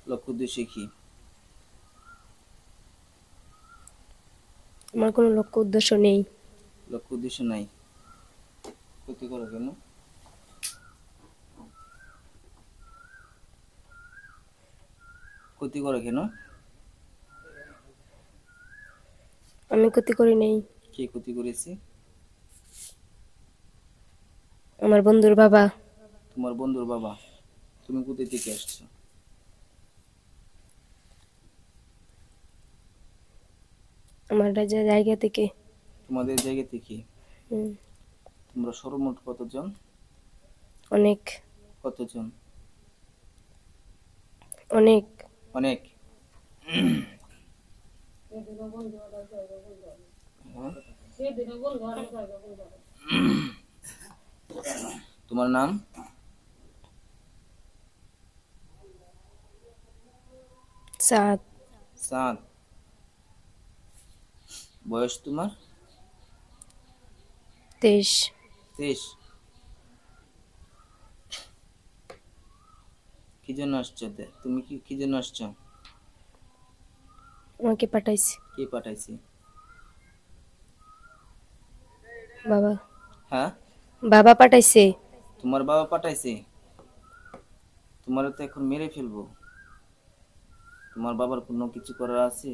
লক্ষ্য উদ্দেশ্য কি? আমার কোনো লক্ষ্য উদ্দেশ্য নেই। লক্ষ্য উদ্দেশ্য নাই? ক্ষতি করো কেন? ক্ষতি করো কেন? আমি ক্ষতি করি নাই। কে ক্ষতি করেছে? আমার বন্ধুর বাবা। তোমার বন্ধুর বাবা। তুমি কোথা থেকে আসছো? আমার জায়গা থেকে। তোমাদের জায়গা থেকে? হুম, তোমরা সর্বমোট কতজন? অনেক কতজন? অনেক। অনেক। তোমার নাম? সাত। সাদ। বয়স তোমার? 23। 23। কি জন্য আসছো? তুমি কি জন্য আসছো? আমাকে পাঠাইছে কে পাঠাইছে? বাবা। হ্যাঁ? বাবা পাঠাইছে। তোমার বাবা পাঠাইছে? তোমার তো এখন মেরে ফেলবো। তোমার বাবার কোনো কিছু করার আছে?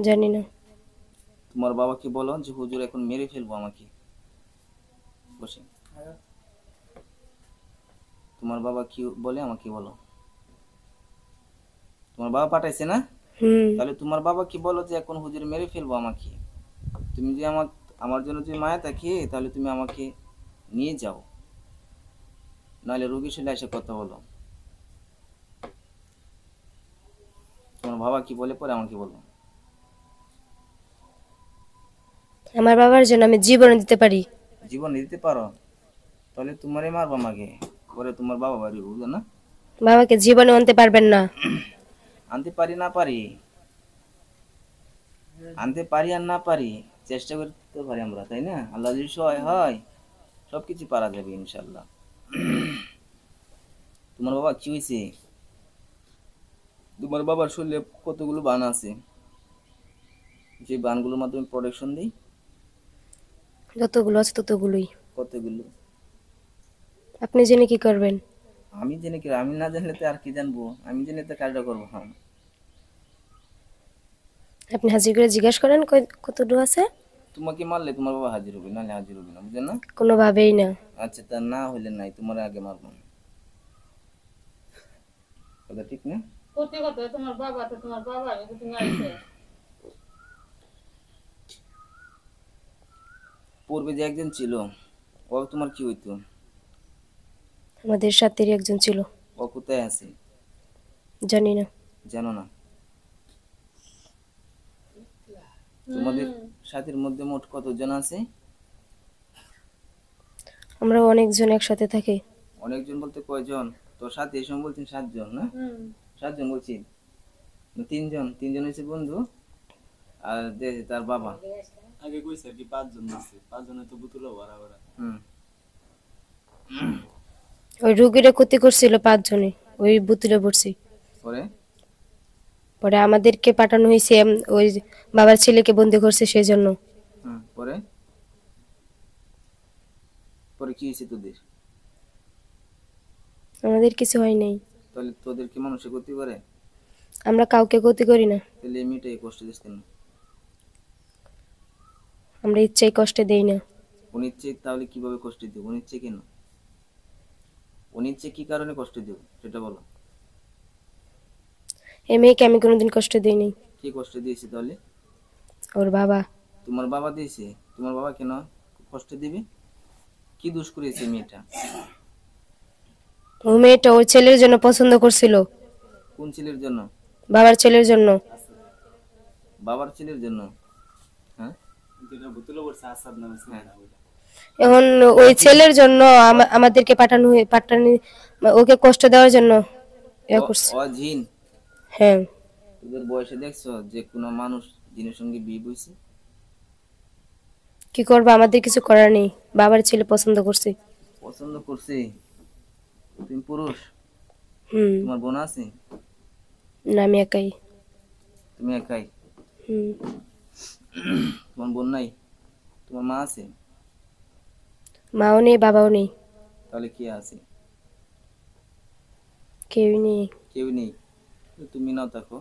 জানি না। তোমার বাবাকে বলো যে হুজুর এখন মেরে ফেলবো আমাকে। বসে। তোমার বাবা কি বলে আমাকে বলো। তোমার বাবা পাঠাইছে না? হুম। তাহলে তোমার বাবা কি বলো যে এখন হুজুর মেরে ফেলবো আমাকে। তুমি যে আমার জন্য যদি মায়া থাকে তাহলে তুমি আমাকে নিয়ে যাও, নাহলে রোগীর সাথে এসে কথা বলো। তোমার বাবা কি বলে পরে আমাকে বলো। আমার বাবার জন্য আমি জীবন দিতে পারি। জীবন দিতে পারো? তাহলে তোমারই মারবো আমাকে, পরে তোমার বাবা বাড়ি বুঝো না? বাবাকে জীবনে আনতে পারবেন না। আনতে পারি না পারি, আনতে পারি আর না পারি, চেষ্টা করতে পারি আমরা, তাই না? আল্লাহ যদি সহায় হয় সবকিছু পারা যাবে ইনশাল্লাহ। তোমার বাবা কি হয়েছে? তোমার বাবার শরীরে কতগুলো বান আছে, যে বানগুলোর মাধ্যমে প্রোটেকশন দিই? যতগুলো আছে ততগুলোই। কতগুলো? আপনি জেনে কি করবেন? আমি জেনে কি, আমি না জানলে তো আর কি জানবো, আমি জেনে তো কাজটা করবো। হ্যাঁ, আপনি হাজির করে জিজ্ঞাসা করেন কতটুকু আছে। তোমাকে মারলে তোমার বাবা হাজির হবে, নাহলে হাজির হবে না, বুঝলেন না? কোনোভাবেই না। আচ্ছা, তা না হইলে নাই, তোমার আগে মারবো। কথা ঠিক না? সত্যি কথা, তোমার বাবা তো তোমার বাবা, তুমি আইছো। পূর্বে যে একজন ছিল, ও তোমার কি হইতো? আমাদের সাথেরই একজন ছিল। ও কোথায় আছে? জানি না। জানো না? তোমাদের সাথীর মধ্যে মোট কতজন আছে? আমরা অনেকজন একসাথে থাকি। অনেকজন বলতে কয়জন? তো সাথী এই সময় বলছেন 7 জন না? 7 জন বলছি। 3 জন, 3 জন হচ্ছে বন্ধু, আর তার বাবা। আগে কইছে কি 5 জন আছে, 5 জনে তো বোতল ভরা ভরা। হুম। ওই রুগীরা ক্ষতি করছিল 5 জনে, ওই বোতলে পড়ছি। পরে? পরে আমাদেরকে পাঠানো হয়েছে, ওই বাবার ছেলেকে বন্দি করছে সেই জন্য। হুম, পরে? পরে কি হয়েছে তোদের? আমাদের কিছু হয় নাই। তাহলে তোদের কি মানুষে ক্ষতি করে? আমরা কাউকে ক্ষতি করি না। তাহলে এমনিটাই কষ্ট দিস কেন? আমরা ইচ্ছাই কষ্ট দেই না। অনিচ্ছে তাহলে কিভাবে কষ্ট দেব? অনিচ্ছে কেন? অনিচ্ছে কি কারণে কষ্ট দেব সেটা বলো। এই মেয়েকে আমি কোনোদিন কষ্ট দিই নাই। কি কষ্ট দিয়েছে তাহলে? ওর বাবা। তোমার বাবা দিয়েছে? তোমার বাবা কেন কষ্ট দিবে? কি দোষ করেছে মেয়েটা? ও মেয়েটা ওর ছেলের জন্য পছন্দ করছিল। কোন ছেলের জন্য? বাবার ছেলের জন্য। বাবার ছেলের জন্য? হ্যাঁ, যেটা বোতল ভরছে আসাদ নামে ছেলেটা ওইটা। এখন ওই ছেলের জন্য আমাদেরকে পাঠানো, ওকে কষ্ট দেওয়ার জন্য ও করছে। ও জিন। হ্যাঁ। তোদের বয়সে দেখছো যে কোনো মানুষ জিনের সঙ্গে বিয়ে বইছে? কি করবো, আমাদের কিছু করার নেই। বাবার ছেলে পছন্দ করছে। পছন্দ করছে? তুমি পুরুষ? হুম। তোমার বোন আছে? না, আমি একাই। তুমি একাই? হুম। তোমার বোন নাই? তোমার মা আছে? মাও নেই, বাবাও নেই, তাহলে কে আছে? কেউই নেই। কেউ নেই। তো তুমি নাও থাকো।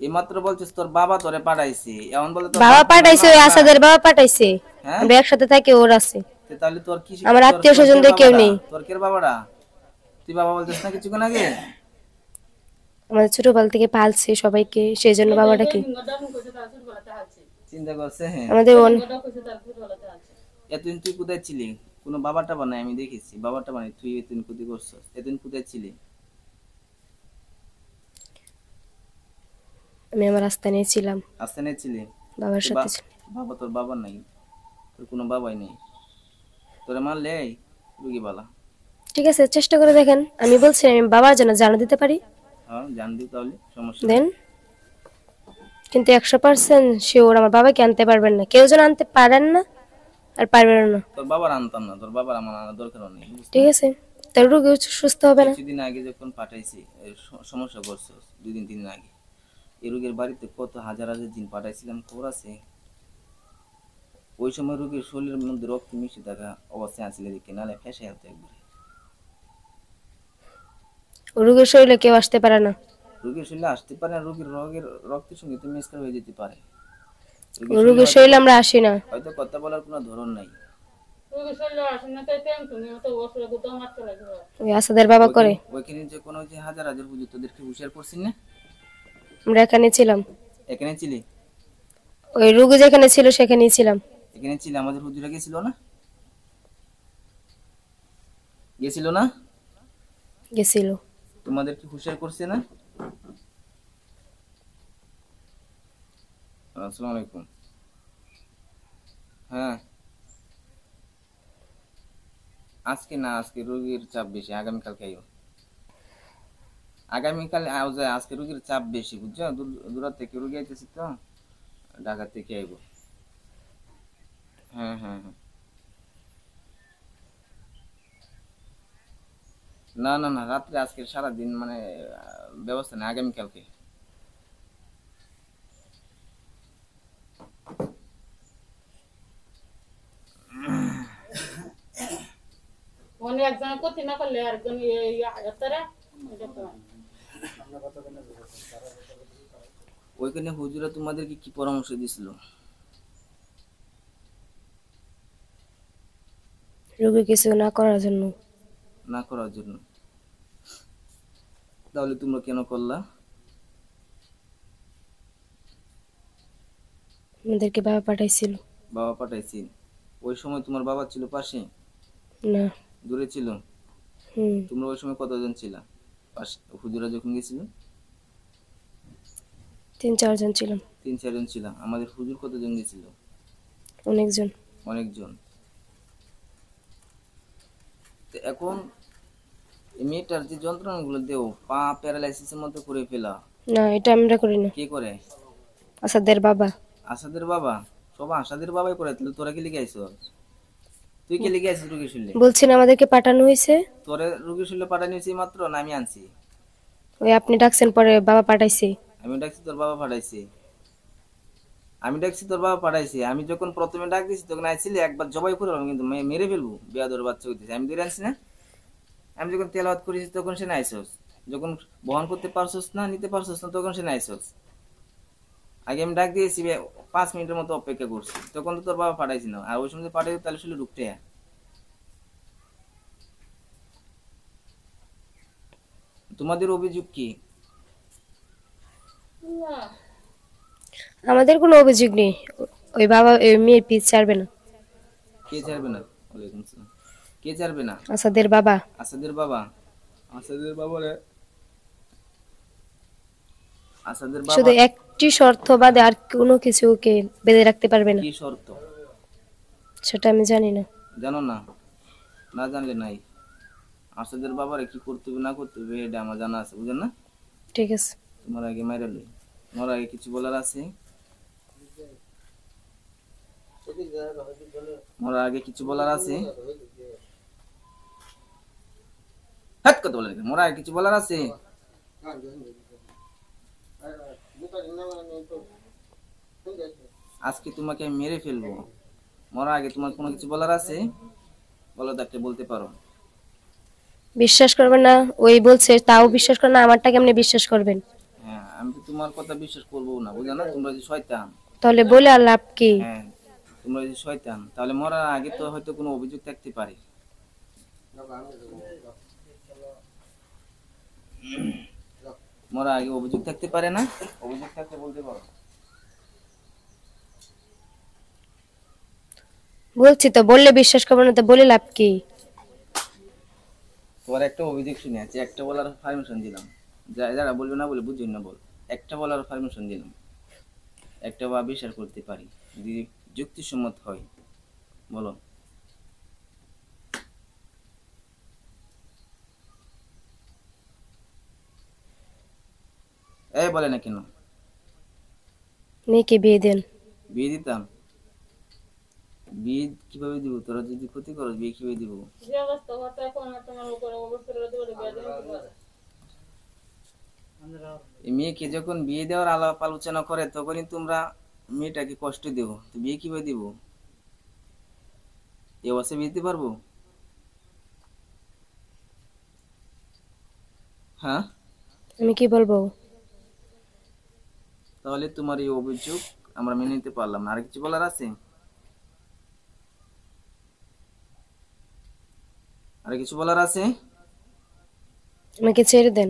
এইমাত্র বলছিস তোর বাবা তোরে পাঠাইছে, এমন বলে তোর বাবা বাপ মা পাঠাইছে, নাও ওই না? আসাদের বাবা পাঠাইছে। হ্যাঁ, আমরা একসাথে থাকি, ওর আছে। তাহলে তোর কি আমার তোর আত্মীয় তোর কে স্বজনদের কেউ বাবাটা? নেই। তোর কে বাবাটা? তুই বাবা বলছিস না কিছুক্ষণ আগে? আমাদের ছোটবেলা থেকে পালছে সবাইকে, সেই জন্য বাবাটাকে। চিন্তা করছে, হ্যাঁ। আমাদের এতদিন তুই কোথায় ছিলি? কোনো বাবাটা বানাই আমি দেখেছি, বাবাটা বানাই তুই এতদিন কোথায় করছিস? এতদিন কোথায় ছিলি? আমি আমার রাস্তা নিয়েছিলাম, আস্তানে ছিলি? বাবার তো সাথে ছিলাম। বাবা তোর বাবা নাই, তোর কোনো বাবাই নেই, তোরা মারলে এই রুগী বালা। ঠিক আছে, চেষ্টা করে দেখেন। আমি বলছি আমি বাবার জন্য জানা দিতে পারি, হ্যাঁ জানবি, তাহলে সমস্যা দেন। নেই। কিন্তু 100% শিওর আমার বাবাকে আনতে পারবেন না, কেউ যেন আনতে পারেন না আর পারবেন না। তোর বাবার আনতাম না, তোর বাবার আমার আনার দরকার নেই, বুঝছ ঠিক না? আছে, তার রোগী সুস্থ হবে না। কিছুদিন আগে যখন পাঠাইছি, এই সমস্যা করছো 2 দিন 3 দিন আগে, এই রোগীর বাড়িতে কত হাজার হাজার দিন পাঠাইছিলাম, খবর আছে? ওই সময় রোগীর শরীরের মধ্যে রক্ত মিশে থাকা অবস্থায় আসলে দেখে, নাহলে ফেসে হতো একবারে। রোগীর শরীরে কেউ আসতে পারে না। রোগীর শরীরে আসতে পারে না, রোগের রক্তের সঙ্গে তো মিক্স হয়ে যেতে পারে। রোগীর শরীরে রোগীর শরীরে আমরা আসি না। হয়তো কথা বলার কোনো ধরন নাই। ওই আসাদের বাবা করে। ওইখানে যে কোনো যে হাজার হাজার হুজুর তোদেরকে হুঁশিয়ার করছেন না? আমরা এখানে ছিলাম, এখানে ছিলি? ওই রোগী যেখানে ছিল সেখানেই ছিলাম। এখানে ছিলে, আমাদের হুজুরা গেছিল না? গেছিল না? গেছিল। তোমাদের কি হুঁশিয়ার করছে না? আসসালামু আলাইকুম। হ্যাঁ, আজকে না, আজকে রোগীর চাপ বেশি, আগামীকাল খাইও। আগামীকাল আও যায়, আজকে রোগীর চাপ বেশি, বুঝছো? দূর থেকে রোগী আইতেছি তো, ঢাকা থেকে আইবো। হ্যাঁ হ্যাঁ হ্যাঁ। না না না, রাত্রে আজকে সারাদিন মানে ব্যবস্থা নেই, আগামীকালকে। ওইখানে হুজুরা তোমাদেরকে কি পরামর্শ দিছিল? রোগী কিছু না করার জন্য। না করার জন্য? তাহলে তোমরা কেন করলা? আমাদেরকে বাবা পাঠাইছিল। বাবা পাঠাইছি? ওই সময় তোমার বাবা ছিল পাশে? না। দূরে ছিল? হুম। তোমরা ওই সময় কতজন ছিলা পাশে হুজুরা যখন গেছিল? 3-4 জন ছিলাম। 3-4 জন ছিলাম। আমাদের হুজুর কতজন গেছিল? অনেকজন। অনেকজন। তো এখন এই মেয়েটার যে যন্ত্রণাগুলো দেও, পা প্যারালাইসিসের মতো করে ফেলা, না, এটা আমরা করি না, কে করে? আসাদের বাবা। আসাদের বাবা? সব আসাদের বাবাই করে, তাহলে তোরা কি লিখে আইছস? তুই কি লিখে আইছিস রুগীর শুনলে? বলছেন আমাদেরকে পাঠানো হয়েছে। তোরে রুগীর শুনলে পাঠানি হয়েছে মাত্র, না আমি আনছি? ওই আপনি ডাকছেন পরে বাবা পাঠাইছে। আমি ডাকছি তোর বাবা পাঠাইছে? আমি ডাকছি তোর বাবা পাঠাইছে? আমি যখন প্রথমে ডাক দিছি তখন আইছিলি, একবার জবাই করে আমি কিন্তু মেরে ফেলবো, বেয়াদর বাচ্চা হইতেছে, আমি ধরে আনছি না? আমি যখন তেলাওয়াত করেছি তখন সে নাইছস, যখন বহন করতে পারছস না, নিতে পারছস না, তখন সে নাইছস। আগে আমি ডাক দিয়েছি, 5 মিনিটের মতো অপেক্ষা করছি, তখন তো তোর বাবা পাঠাইছি না। আর ওই সময় যদি পাঠাই তাহলে শুধু ঢুকতে। তোমাদের অভিযোগ কি? আমাদের কোনো অভিযোগ নেই। ওই বাবা ওই মেয়ের পিছ ছাড়বে না। কে ছাড়বে না? ওয়ালাইকুম আসসালাম। কে ছাড়বে না? আসাদের বাবা। আসাদের বাবা? আসাদের বাবা রে? আসাদের বাবা? শুধু একটি শর্ত বাদে আর কোনো কিছু ওকে বেঁধে রাখতে পারবে না। কি শর্ত? সেটা আমি জানি না। জানো না? না জানলে নাই। আসাদের বাবারে কি করতে হবে না করতে হবে এটা আমার জানা আছে, বুঝেন না? ঠিক আছে। তোমার আগে মাইরা লই। তোমার আগে কিছু বলার আছে? তোমার আগে কিছু বলার আছে? হ্যাট! কথা বলে নাকি? মোরা আর কিছু বলার আছে? আজকে তোমাকে আমি মেরে ফেলবো। মরার আগে তোমার কোনো কিছু বলার আছে? বলো তো, একটা বলতে পারো। বিশ্বাস করবেন না, ওই বলছে তাও বিশ্বাস করে না, আমারটা কেমনে বিশ্বাস করবেন? হ্যাঁ, আমি তো তোমার কথা বিশ্বাস করবো না, বুঝো না? তোমরা যে শয়তান। তাহলে বলে আর লাভ কি? হ্যাঁ, তোমরা যে শয়তান, তাহলে মরার আগে তো হয়তো কোনো অভিযোগ থাকতে পারে। মরার আগে অভিযোগ থাকতে পারে না? অভিযোগ থাকতে বলতে পারো। বলছি তো, বললে বিশ্বাস করবেন না, তো বলে লাভ কি? তোমার একটা অভিযোগ শুনে আছে, একটা বলার পারমিশন দিলাম। যারা বলবে না বলে বুঝুন না বল। একটা বলার পারমিশন দিলাম, একটা বা বিশ্বাস করতে পারি যদি যুক্তিসম্মত হয়। বলো। এই বলে না কেন? মেয়েকে বিয়ে দেন। বিয়ে দিতাম? বিয়ে কিভাবে দিব? তোরা যদি ক্ষতি করো, বিয়ে কিভাবে দিব? এই মেয়েকে যখন বিয়ে দেওয়ার আলাপ আলোচনা করে তখনই তোমরা মেয়েটাকে কষ্ট দেবো, তো বিয়ে কিভাবে দিব? এ অবস্থায় বিয়ে দিতে পারবো? হ্যাঁ, আমি কি বলবো? তাহলে তোমার এই অভিযোগ আমরা মেনে নিতে পারলাম না। আর কিছু বলার আছে? আর কিছু বলার আছে? আমাকে ছেড়ে দেন।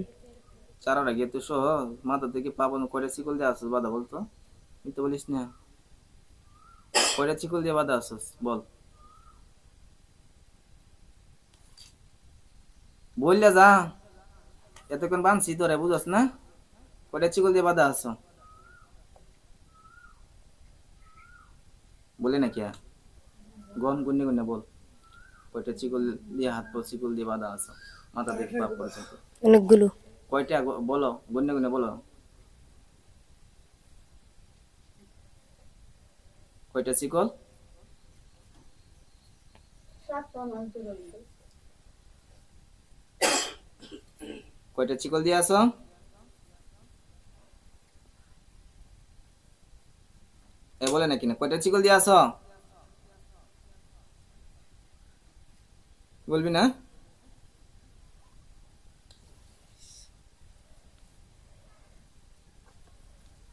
চারার আগে তো সহ মাথা থেকে পাবন কয়টা চিকল দিয়ে আসছিস বাধা বলতো? তুই তো বলিস না, কয়টা চিকল দিয়ে বাধা আসছিস বল। বললে যা, এতক্ষণ বানছি তোরে, বুঝস না? কয়টা চিকল দিয়ে বাধা আস? বলে না কে? গন গুন্নে গুন্নে বল, কয়টা চিকল দিয়ে, হাত পা চিকল দিয়ে বাধা আস মাথা থেকে পাপ পর্যন্ত? অনেকগুলো। কয়টা বলো, গুন্নে গুন্নে বলো। কয়টা চিকল? কয়টা চিকল দিয়ে আসো? এ বলে নাকি না, কয়টা চিকল দিয়ে আসো? বলবি না?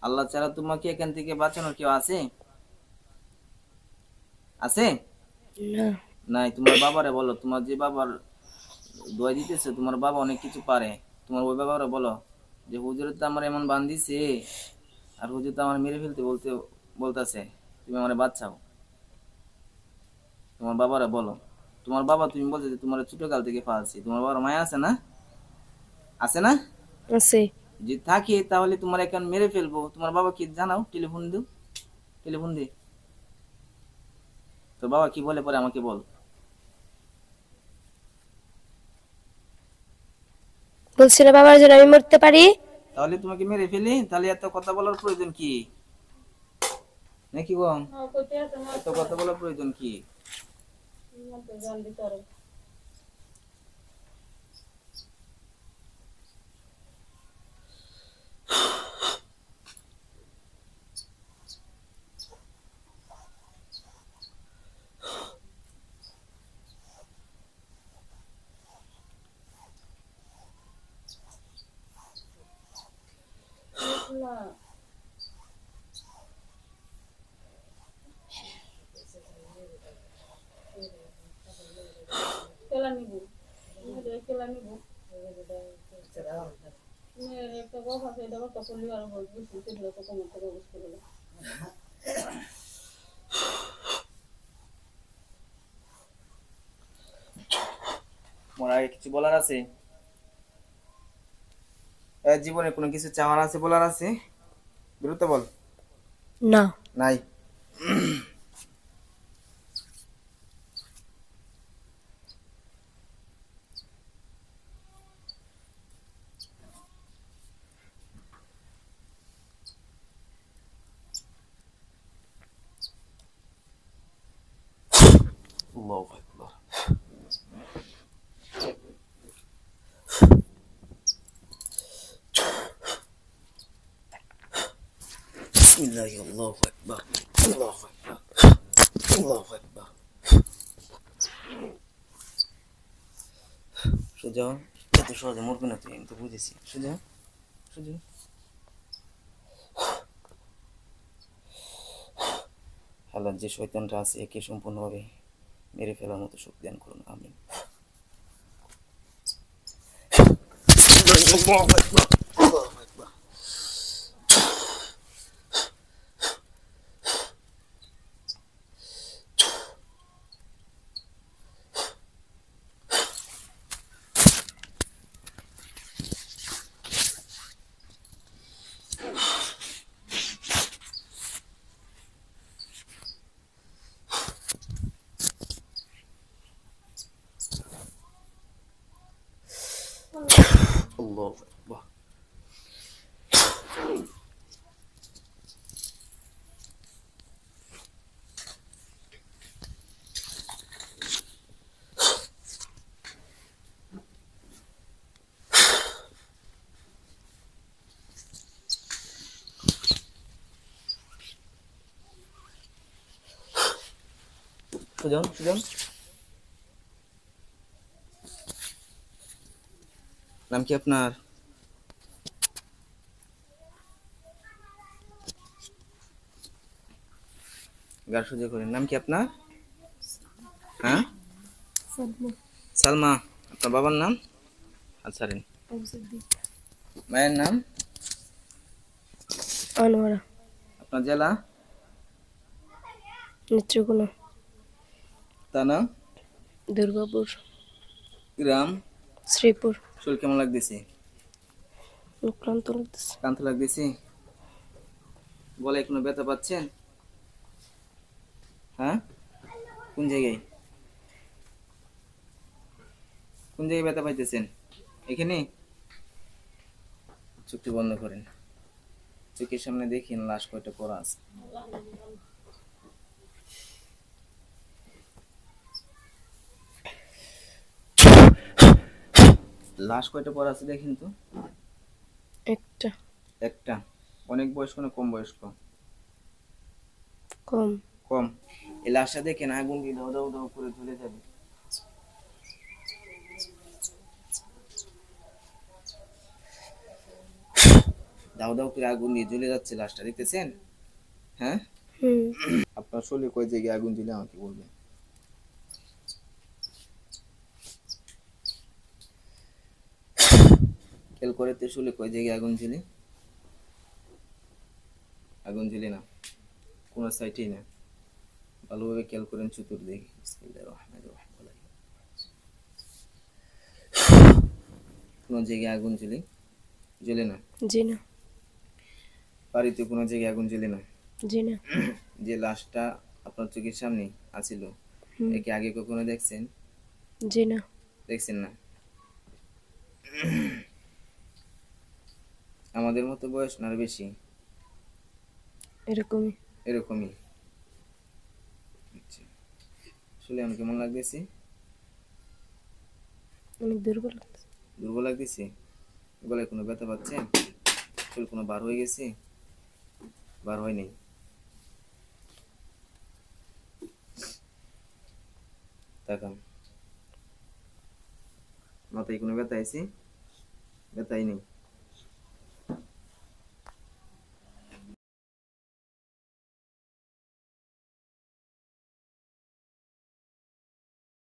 আল্লাহ ছাড়া তোমাকে এখান থেকে বাঁচানোর কেউ আছে? আছে? না। নাই। তোমার বাবারে বলো, তোমার যে বাবার দোয়া দিতেছে, তোমার বাবা অনেক কিছু পারে। তোমার ওই বাবারে বলো যে হুজুর তো আমার এমন বান্ধিছে, আর হুজুর তো আমার মেরে ফেলতে বলতেছে, তুমি আমার বাঁচাও। তোমার বাবারে বলো। তোমার বাবা, তুমি বলছো যে তোমার ছোটকাল থেকে পালছি, তোমার বাবার মায়া আছে না? আছে না? আছে। যে থাকে তাহলে তোমার এখন মেরে ফেলবো, তোমার বাবা কি জানাও, টেলিফোন দিও, টেলিফোন দে। তোর বাবা কি বলে পরে আমাকে বল। বলছি না বাবার জন্য আমি মরতে পারি? তাহলে তোমাকে মেরে ফেলি, তাহলে এত কথা বলার প্রয়োজন কি? নাকি গো, এত কথা বলার প্রয়োজন কি? তোমার আগে কিছু বলার আছে? জীবনে কোনো কিছু চাওয়ার আছে, বলার আছে? দ্রুত বল। না। নাই। আল্লাহু আকবার। বিসমিল্লাহি আল্লাহু আকবার আল্লাহু আকবার আল্লাহু আকবার। সোজা হ। এত সহজে মরবে না তুই, আমি তো বুঝেছি। সোজা হ, সোজা হ। আল্লাহ যে শয়তানটা আছে একে সম্পূর্ণভাবে মেরে ফেলার মতো শক্তি দান করুন, আমিন। আল্লাহু আকবার আল্লাহু আকবার। আল্লাহু আকবার। সুজন সুজন, নাম কি আপনার? গার সোজা করেন। নাম কি আপনার? হ্যাঁ, সালমা। আপনার বাবার নাম? আচ্ছা রেন। মায়ের নাম? আনোয়ারা। আপনার জেলা? নেত্রকোনা। থানা? দুর্গাপুর। গ্রাম? শ্রীপুর। শরীর কেমন লাগতেছে? ক্লান্ত লাগতেছে। ক্লান্ত লাগতেছে? গলায় কোনো ব্যথা পাচ্ছেন? হ্যাঁ, কোন জায়গায়? কোন জায়গায় ব্যথা পাইতেছেন? এখানে? চোখটি বন্ধ করেন। চোখের সামনে দেখেন লাশ কয়টা পড়া আছে। লাশ কয়টা পড়া আছে দেখেন তো। একটা। একটা। অনেক বয়স্ক না কম বয়স্ক? কম। কম। এই লাশটা দেখেন আগুন দিয়ে দাও দাও দাও করে জ্বলে যাবে। দাও দাও করে আগুন দিয়ে জ্বলে যাচ্ছে লাশটা, দেখতেছেন? হ্যাঁ, হুম। আপনার শরীরে কয় জায়গায় আগুন দিলে আমাকে বলবেন। খেয়াল করে তো শরীরে কয় জায়গায় আগুন জ্বলে? আগুন জ্বলে না, কোন সাইটেই না। ভালোভাবে খেয়াল করেন চতুর্দিকে। বিসমিল্লাহির রহমানির রহিম। কোন জায়গায় আগুন জ্বলে? জ্বলে না। জি না। বাড়িতে কোনো জায়গায় আগুন জ্বলে না? জি না। যে লাশটা আপনার চোখের সামনে আছিল, হুম। একে আগে কখনো দেখছেন? জি না। দেখছেন না? আমাদের মতো বয়স না আর বেশি? এরকমই। এরকমই। আচ্ছা, আসলে আমি কেমন লাগতেছি? অনেক দুর্বল লাগতেছে। দুর্বল লাগতেছে? গলায় কোনো ব্যথা পাচ্ছেন? চুল কোনো বার হয়ে গেছে? বার হয় নাই? তাকান। মাথায় কোনো ব্যথা আছে? ব্যথাই নেই।